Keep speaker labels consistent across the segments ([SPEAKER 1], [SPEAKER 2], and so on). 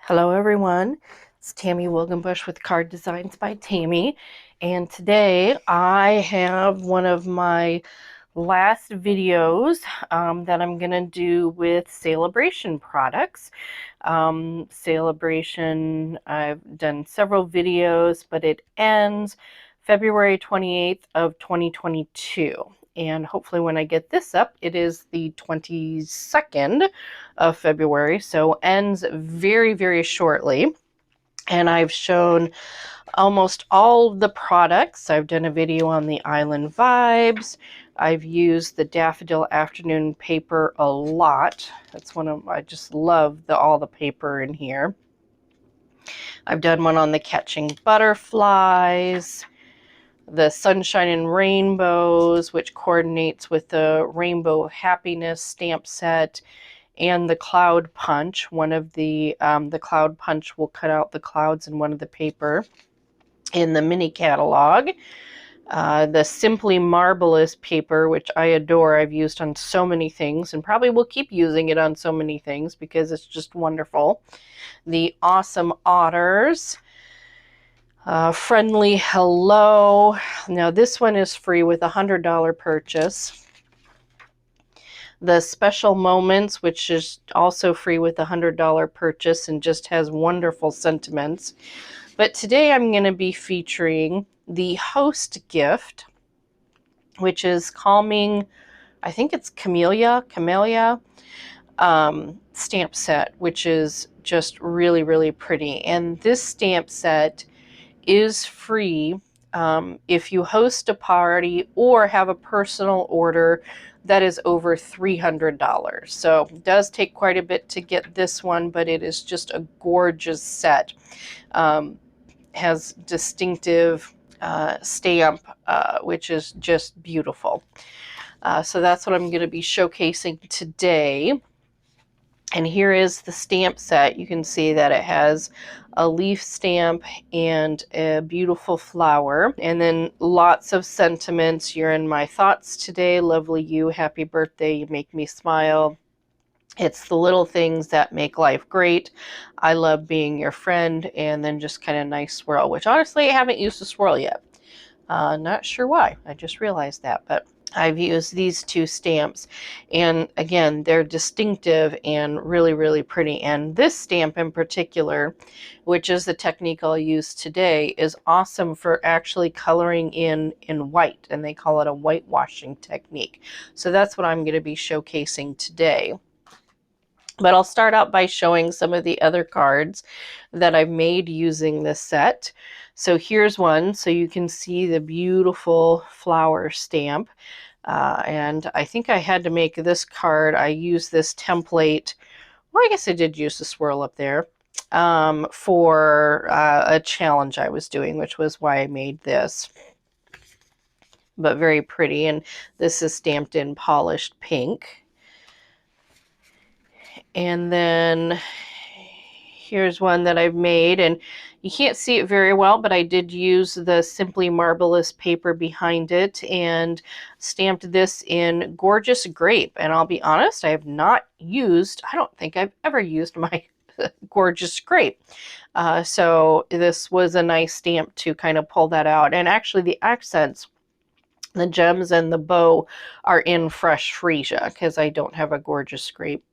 [SPEAKER 1] Hello everyone, it's Tammy Wilgenbush with Card Designs by Tammy, and today I have one of my last videos that I'm going to do with Sale-a-Bration products. Sale-a-Bration, I've done several videos, but it ends February 28th of 2022. And hopefully when I get this up, it is the 22nd of February, so ends very, very shortly. And I've shown almost all of the products. I've done a video on the Island Vibes. I've used the Daffodil Afternoon paper a lot. That's one of, I just love all the paper in here. I've done one on the Catching Butterflies, the Sunshine and Rainbows, which coordinates with the Rainbow Happiness stamp set, and the Cloud Punch. One of the Cloud Punch will cut out the clouds in one of the paper in the mini catalog. The Simply Marvelous paper, which I adore. I've used on so many things and probably will keep using it on so many things because it's just wonderful. The Awesome Otters. Friendly Hello. Now this one is free with a $100 purchase. The Special Moments, which is also free with a $100 purchase and just has wonderful sentiments. But today I'm going to be featuring the Host Gift, which is Calming, I think it's Camellia stamp set, which is just really, really pretty. And this stamp set is free if you host a party or have a personal order that is over $300. So it does take quite a bit to get this one, but it is just a gorgeous set. Has Distinktive stamp, which is just beautiful. So that's what I'm going to be showcasing today. And here is the stamp set. You can see that it has a leaf stamp and a beautiful flower. And then lots of sentiments. You're in my thoughts today. Lovely you. Happy birthday. You make me smile. It's the little things that make life great. I love being your friend. And then just kind of nice swirl, which honestly I haven't used a swirl yet. Not sure why. I just realized that. But I've used these two stamps, and again, they're distinctive and really, really pretty. And this stamp in particular, which is the technique I'll use today, is awesome for actually coloring in white, and they call it a whitewashing technique. So that's what I'm going to be showcasing today. But I'll start out by showing some of the other cards that I've made using this set. So here's one, so you can see the beautiful flower stamp. And I think I had to make this card. I used this template. Well, I guess I did use the swirl up there for a challenge I was doing, which was why I made this. But very pretty. And this is stamped in polished pink. And then here's one that I've made, and you can't see it very well, but I did use the Simply Marvelous paper behind it and stamped this in Gorgeous Grape. And I'll be honest, I have not used, I don't think I've ever used my Gorgeous Grape. So this was a nice stamp to kind of pull that out. And actually the accents, the gems and the bow are in Fresh Freesia because I don't have a Gorgeous Grape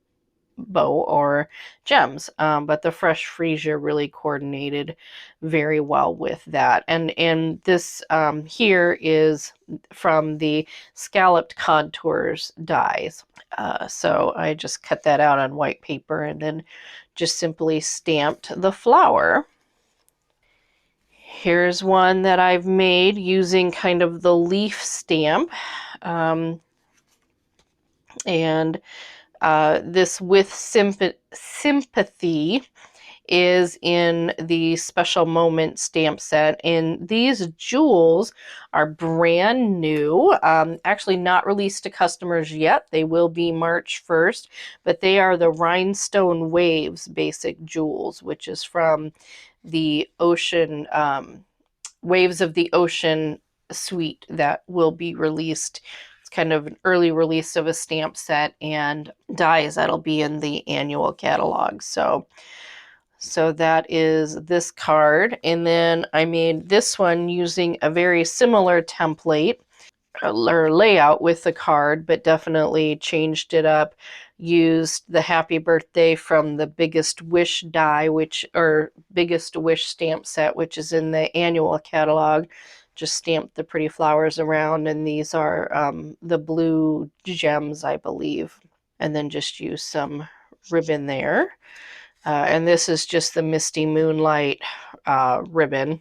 [SPEAKER 1] bow or gems, but the Fresh Freesia really coordinated very well with that. And this here is from the Scalloped Contours dies. So I just cut that out on white paper and then just simply stamped the flower. Here's one that I've made using kind of the leaf stamp. And this With Sympathy is in the Special Moment stamp set, and these jewels are brand new, actually not released to customers yet. They will be March 1st, but they are the Rhinestone Waves basic jewels, which is from the Ocean Waves of the Ocean suite that will be released. Kind of an early release of a stamp set and dies that'll be in the annual catalog. So So that is this card. And then I made this one using a very similar template or layout with the card, but definitely changed it up. Used the happy birthday from the Biggest Wish die, or Biggest Wish stamp set, which is in the annual catalog. Just stamped the pretty flowers around, and these are the blue gems, I believe. And then just use some ribbon there. And this is just the Misty Moonlight ribbon.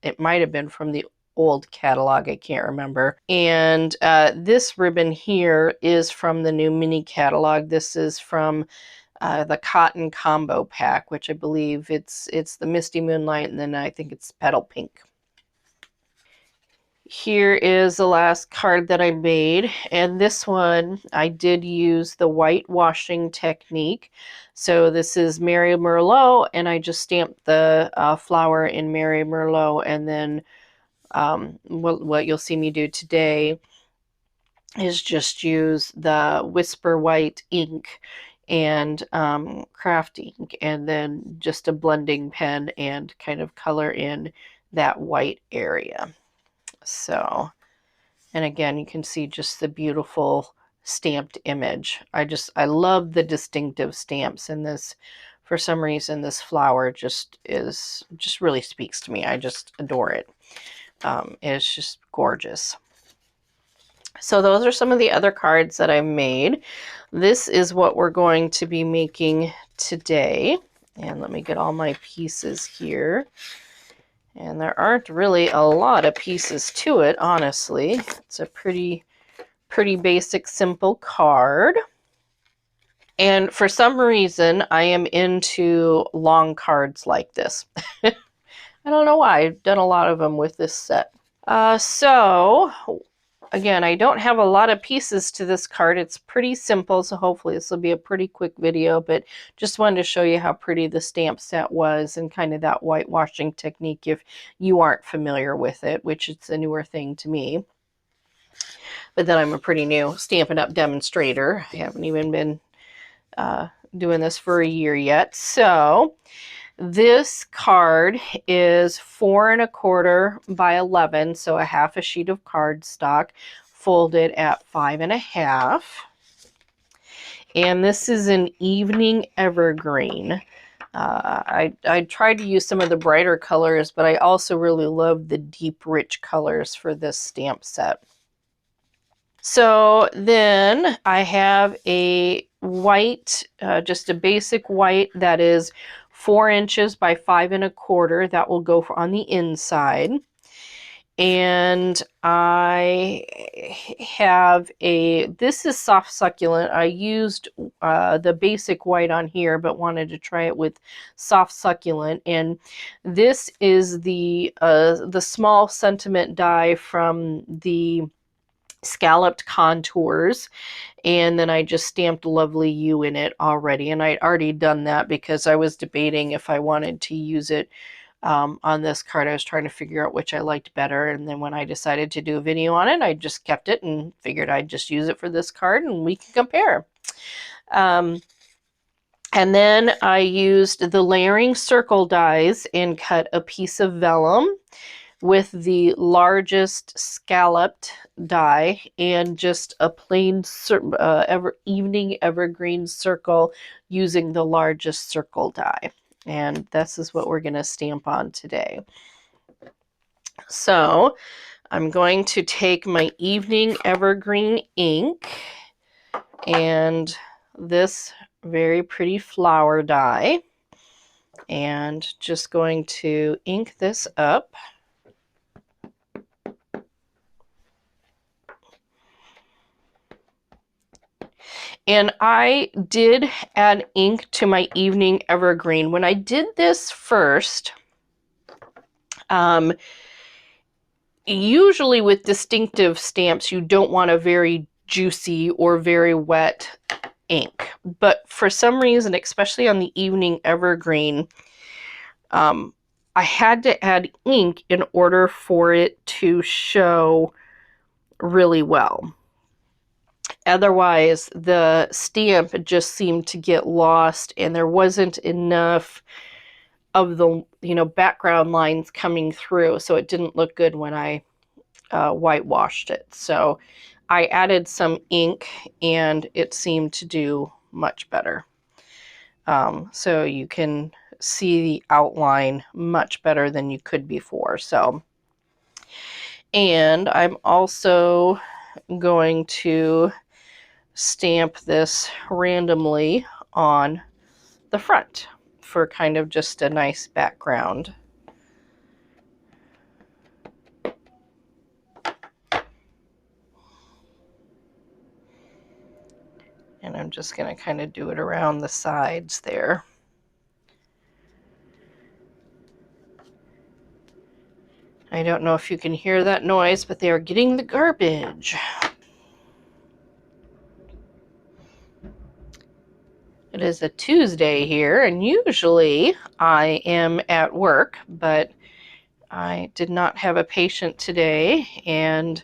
[SPEAKER 1] It might have been from the old catalog, I can't remember. And this ribbon here is from the new mini catalog. This is from the Cotton Combo Pack, which I believe it's the Misty Moonlight, and then I think it's Petal Pink. Here is the last card that I made, and this one I did use the whitewashing technique. So this is Mary Merlot, and I just stamped the flower in Mary Merlot, and then what you'll see me do today is just use the Whisper White ink and craft ink, and then just a blending pen and kind of color in that white area. So, and again, you can see just the beautiful stamped image. I love the Distinktive stamps, and this, for some reason, this flower just really speaks to me. I just adore it. It's just gorgeous. So those are some of the other cards that I made. This is what we're going to be making today. And let me get all my pieces here. And there aren't really a lot of pieces to it, honestly. It's a pretty basic, simple card. And for some reason, I am into long cards like this. I don't know why. I've done a lot of them with this set. So, again, I don't have a lot of pieces to this card. It's pretty simple, so hopefully this will be a pretty quick video, but just wanted to show you how pretty the stamp set was and kind of that whitewashing technique if you aren't familiar with it, which it's a newer thing to me. But then I'm a pretty new Stampin' Up! Demonstrator. I haven't even been doing this for a year yet. So this card is 4 1/4 by 11, so a half a sheet of cardstock folded at 5 1/2. And this is an evening evergreen. I tried to use some of the brighter colors, but I also really love the deep, rich colors for this stamp set. So then I have a white, just a basic white that is 4 inches by 5 1/4. That will go on the inside. And I have this is soft succulent. I used the basic white on here, but wanted to try it with soft succulent. And this is the small sentiment die from the scalloped contours, and then I just stamped Lovely You in it already, and I'd already done that because I was debating if I wanted to use it on this card. I was trying to figure out which I liked better, and then when I decided to do a video on it, I just kept it and figured I'd just use it for this card and we can compare. And then I used the layering circle dies and cut a piece of vellum with the largest scalloped die and just a plain evening evergreen circle using the largest circle die. And this is what we're going to stamp on today. So I'm going to take my evening evergreen ink and this very pretty flower die and just going to ink this up. And I did add ink to my evening evergreen. When I did this first, usually with Distinktive stamps, you don't want a very juicy or very wet ink. But for some reason, especially on the evening evergreen, I had to add ink in order for it to show really well. Otherwise, the stamp just seemed to get lost, and there wasn't enough of the, background lines coming through, so it didn't look good when I whitewashed it. So I added some ink, and it seemed to do much better. So you can see the outline much better than you could before. So, and I'm also going to stamp this randomly on the front for kind of just a nice background. And I'm just going to kind of do it around the sides there. I don't know if you can hear that noise, but they are getting the garbage. It is a Tuesday here, and usually I am at work, but I did not have a patient today and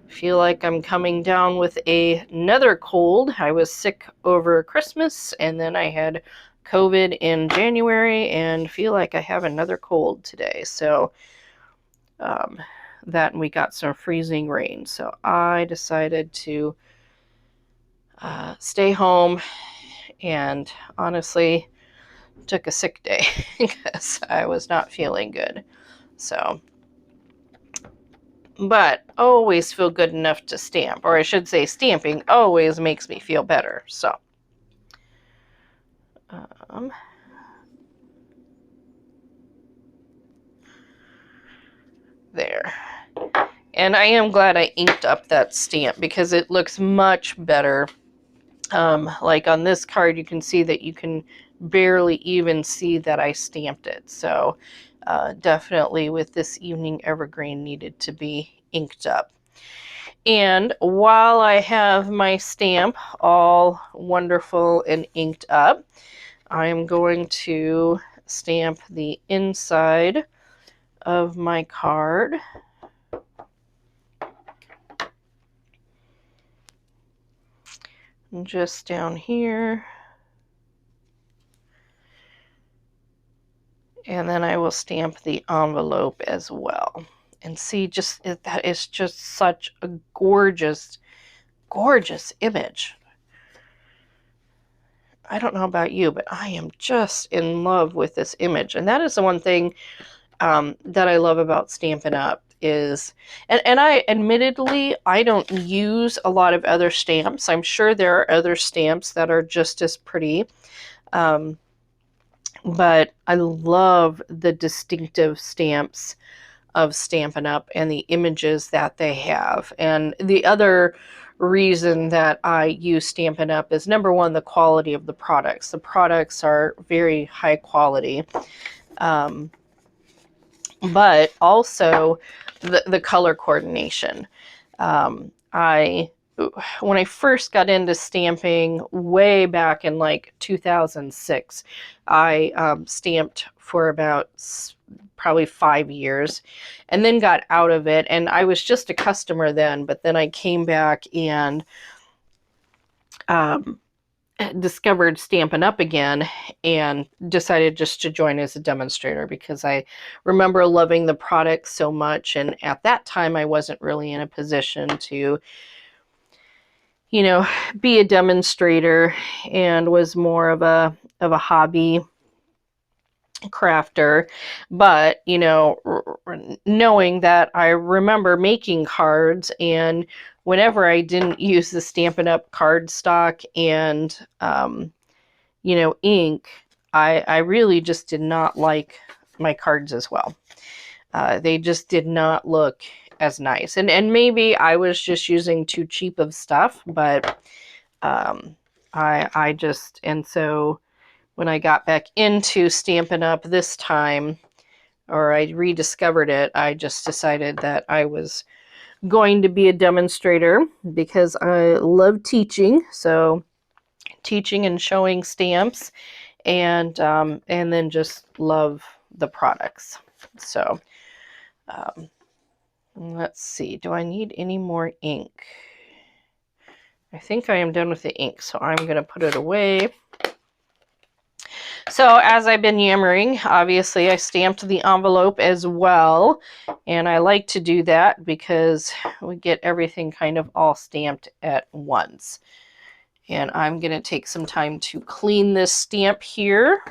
[SPEAKER 1] feel like I'm coming down with another cold. I was sick over Christmas, and then I had COVID in January, and feel like I have another cold today. So that, and we got some freezing rain. So I decided to stay home, and honestly took a sick day because I was not feeling good. So, but always feel good enough to stamp, or I should say stamping always makes me feel better. So there. And I am glad I inked up that stamp because it looks much better. Like on this card, you can see that you can barely even see that I stamped it. So definitely with this evening evergreen needed to be inked up. And while I have my stamp all wonderful and inked up, I am going to stamp the inside of my card. Just down here. And then I will stamp the envelope as well. And see, just that is just such a gorgeous, gorgeous image. I don't know about you, but I am just in love with this image. And that is the one thing that I love about Stampin' Up! Is, and I admittedly, I don't use a lot of other stamps. I'm sure there are other stamps that are just as pretty. But I love the distinctive stamps of Stampin' Up! And the images that they have. And the other reason that I use Stampin' Up! Is number one, the quality of the products. The products are very high quality. But also the color coordination. When I first got into stamping way back in like 2006, I stamped for about probably 5 years and then got out of it. And I was just a customer then, but then I came back and discovered Stampin' Up! Again and decided just to join as a demonstrator because I remember loving the product so much. And at that time, I wasn't really in a position to, be a demonstrator, and was more of a hobby crafter. But, knowing that I remember making cards, and whenever I didn't use the Stampin' Up! Cardstock and, ink, I really just did not like my cards as well. They just did not look as nice. And maybe I was just using too cheap of stuff, but I just, and so when I got back into Stampin' Up! This time, or I rediscovered it, I just decided that I was going to be a demonstrator because I love teaching. So teaching and showing stamps, and then just love the products. So let's see, do I need any more ink? I think I am done with the ink, so I'm going to put it away. So as I've been yammering, obviously I stamped the envelope as well, and I like to do that because we get everything kind of all stamped at once. And I'm going to take some time to clean this stamp here.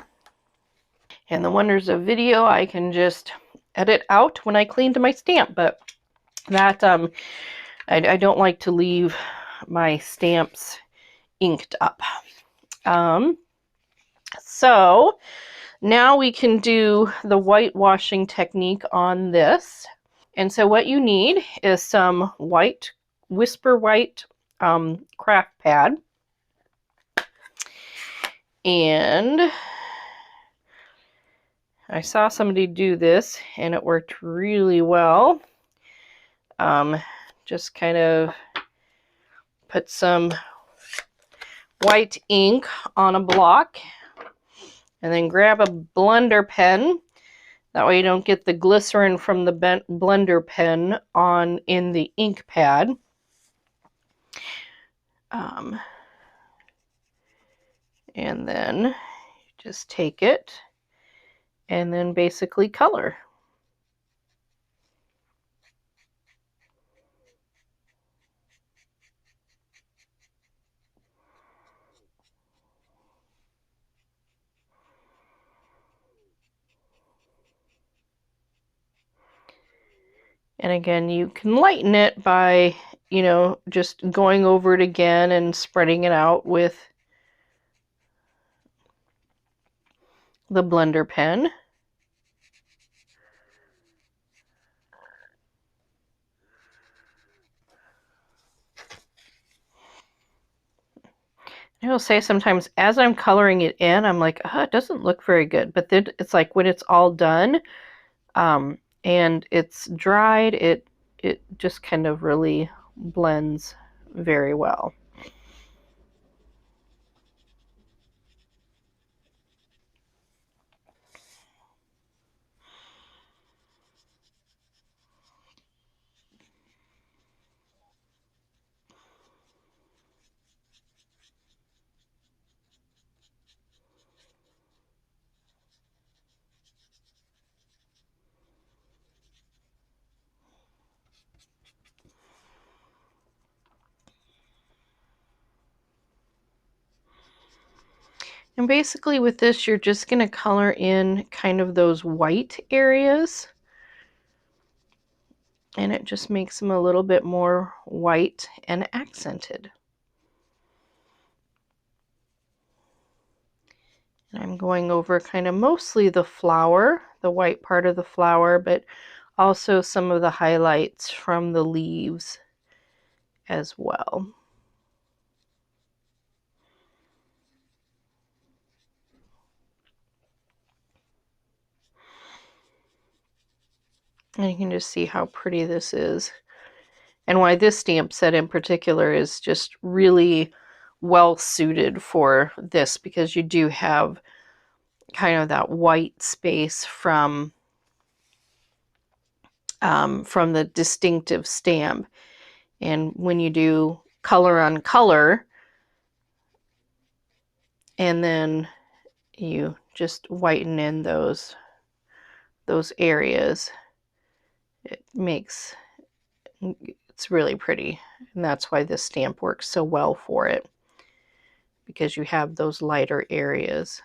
[SPEAKER 1] And the wonders of video, I can just edit out when I cleaned my stamp, but that I don't like to leave my stamps inked up. So now we can do the whitewashing technique on this. And so what you need is some white, Whisper White craft pad. And I saw somebody do this and it worked really well. Just kind of put some white ink on a block and then grab a blender pen. That way you don't get the glycerin from the blender pen in the ink pad. And then just take it and then basically color. And again, you can lighten it by, you know, just going over it again and spreading it out with the blender pen. I will say sometimes as I'm coloring it in, I'm like, oh, it doesn't look very good. But then it's like when it's all done and it's dried, it just kind of really blends very well. And basically with this, you're just going to color in kind of those white areas. And it just makes them a little bit more white and accented. And I'm going over kind of mostly the flower, the white part of the flower, but also some of the highlights from the leaves as well. And you can just see how pretty this is. And why this stamp set in particular is just really well suited for this, because you do have kind of that white space from the Distinktive stamp. And when you do color on color, and then you just whiten in those areas, it's really pretty. And that's why this stamp works so well for it, because you have those lighter areas.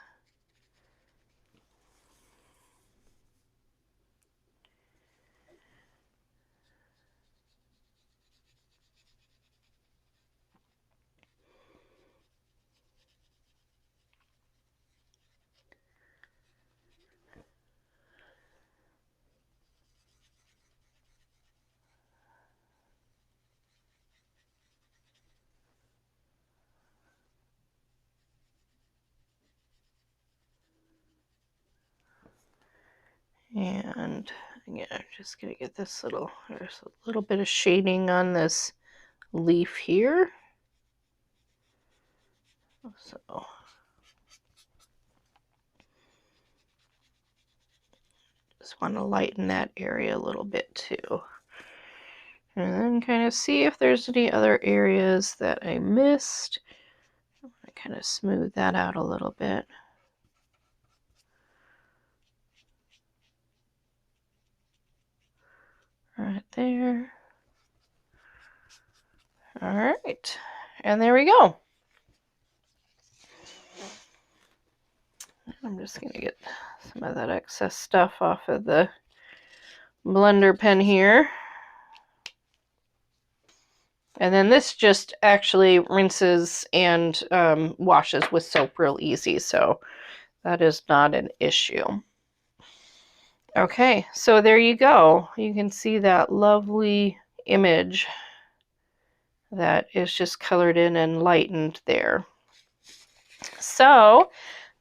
[SPEAKER 1] And again, I'm just going to get this there's a little bit of shading on this leaf here. So just want to lighten that area a little bit too. And then kind of see if there's any other areas that I missed. I kind of smooth that out a little bit. Right there. All right, and there we go. I'm just going to get some of that excess stuff off of the blender pen here. And then this just actually rinses and washes with soap real easy, so that is not an issue. Okay, so there you go. You can see that lovely image that is just colored in and lightened there. So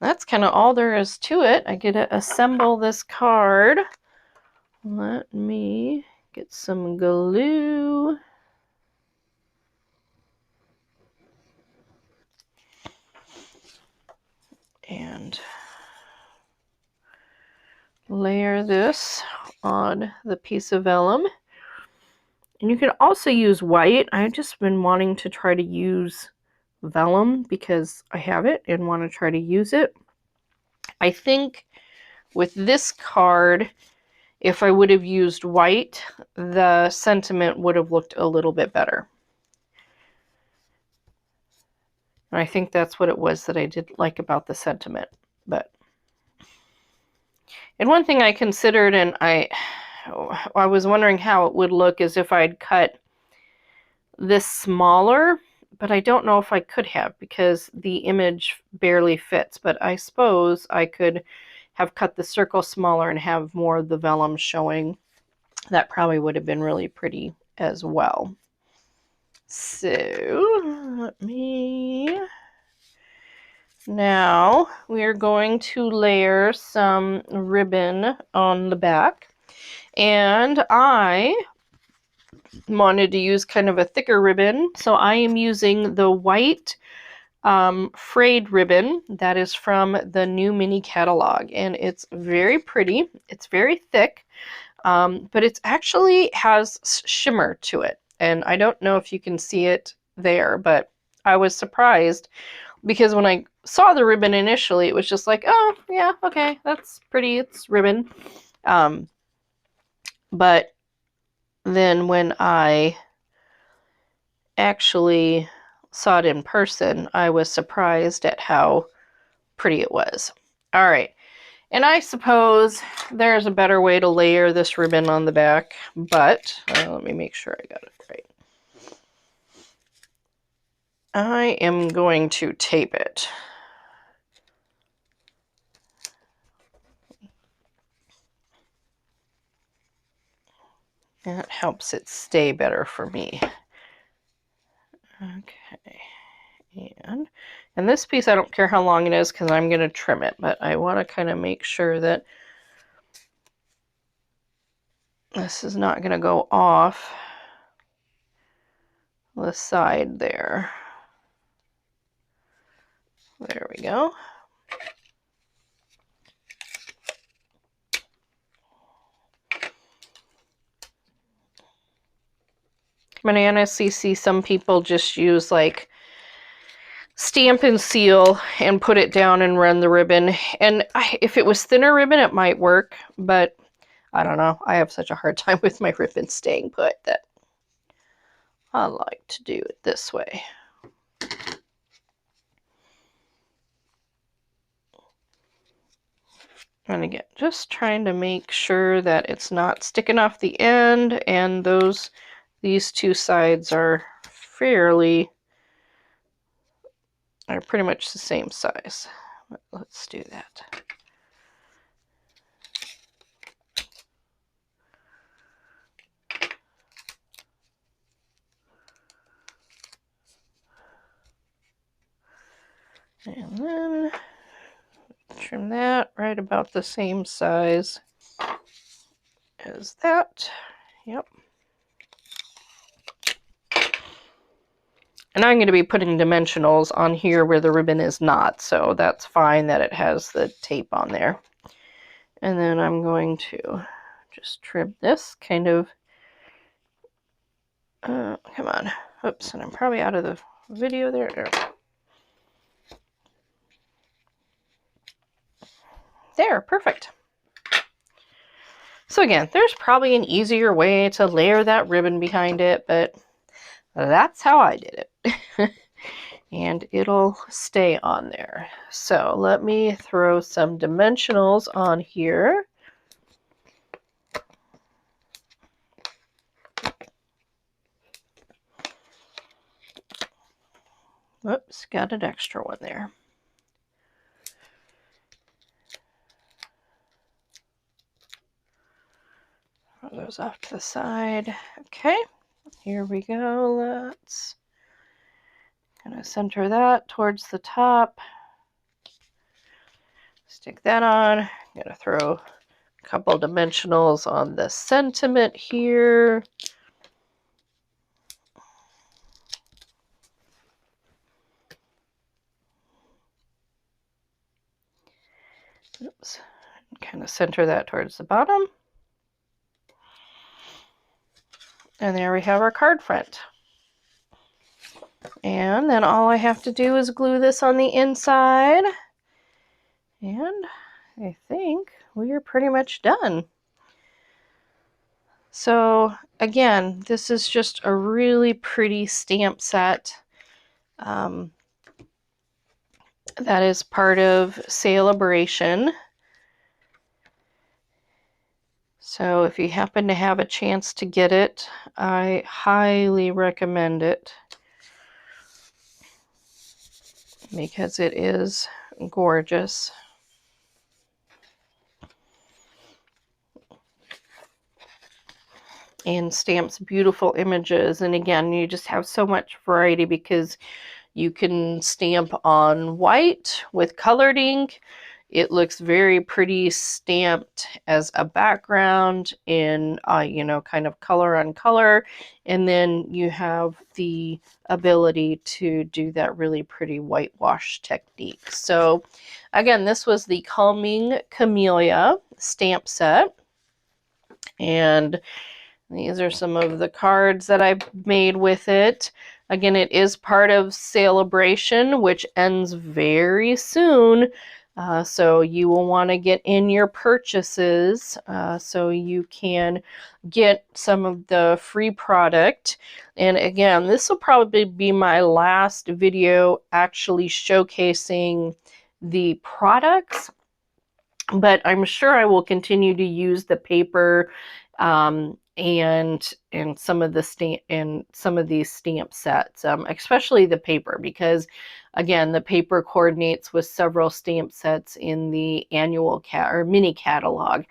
[SPEAKER 1] that's kind of all there is to it. I get to assemble this card. Let me get some glue. And layer this on the piece of vellum. And you can also use white. I've just been wanting to try to use vellum because I have it and want to try to use it. I think with this card, if I would have used white, the sentiment would have looked a little bit better. And I think that's what it was that I did like about the sentiment. And one thing I considered, and I was wondering how it would look, is if I'd cut this smaller, but I don't know if I could have because the image barely fits. But I suppose I could have cut the circle smaller and have more of the vellum showing. That probably would have been really pretty as well. So let me... Now we're going to layer some ribbon on the back. And I wanted to use kind of a thicker ribbon, so I am using the white frayed ribbon that is from the new mini catalog, and it's very pretty. It's very thick, but it actually has shimmer to it, and I don't know if you can see it there, but I was surprised because when I saw the ribbon initially, it was just like, oh yeah, okay, that's pretty, it's ribbon. But then when I actually saw it in person, I was surprised at how pretty it was. All right, and I suppose there's a better way to layer this ribbon on the back, but let me make sure I got it right. I am going to tape it. That helps it stay better for me. Okay, and this piece, I don't care how long it is because I'm going to trim it, but I want to kind of make sure that this is not going to go off the side there. There we go. I honestly see some people just use like Stampin' Seal and put it down and run the ribbon. And if it was thinner ribbon, it might work, but I don't know. I have such a hard time with my ribbon staying put that I like to do it this way. And again, just trying to make sure that it's not sticking off the end, and these two sides are pretty much the same size. Let's do that. And then trim that right about the same size as that. Yep. And I'm going to be putting dimensionals on here where the ribbon is not, so that's fine that it has the tape on there. And then I'm going to just trim this kind of Come on. Oops, and I'm probably out of the video there. There, perfect. So again, there's probably an easier way to layer that ribbon behind it, but that's how I did it. And it'll stay on there. So let me throw some dimensionals on here. Whoops, got an extra one there. Throw those off to the side. Okay, here we go. Let's kind of center that towards the top. Stick that on. I'm going to throw a couple dimensionals on the sentiment here. Oops. Kind of center that towards the bottom. And there we have our card front. And then all I have to do is glue this on the inside. And I think we are pretty much done. So again, this is just a really pretty stamp set that is part of Sale-a-Bration. So if you happen to have a chance to get it, I highly recommend it because it is gorgeous. And stamps beautiful images. And again, you just have so much variety because you can stamp on white with colored ink. It looks very pretty stamped as a background in, you know, kind of color on color. And then you have the ability to do that really pretty whitewash technique. So again, this was the Calming Camellia stamp set. And these are some of the cards that I've made with it. Again, it is part of Sale-a-Bration, which ends very soon. So you will want to get in your purchases so you can get some of the free product. And again, this will probably be my last video actually showcasing the products, but I'm sure I will continue to use the paper and some of these stamp sets, especially the paper, because again, the paper coordinates with several stamp sets in the annual mini catalog.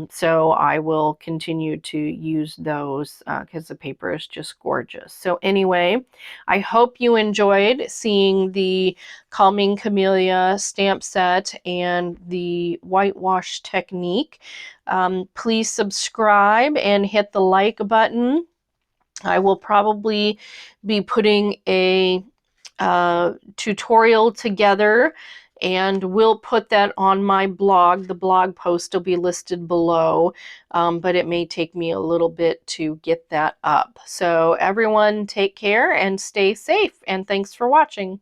[SPEAKER 1] So I will continue to use those because the paper is just gorgeous. So anyway, I hope you enjoyed seeing the Calming Camellia stamp set and the whitewash technique. Please subscribe and hit the like button. I will probably be putting a tutorial together, and we'll put that on my blog. The blog post will be listed below, but it may take me a little bit to get that up. So everyone take care and stay safe, and thanks for watching.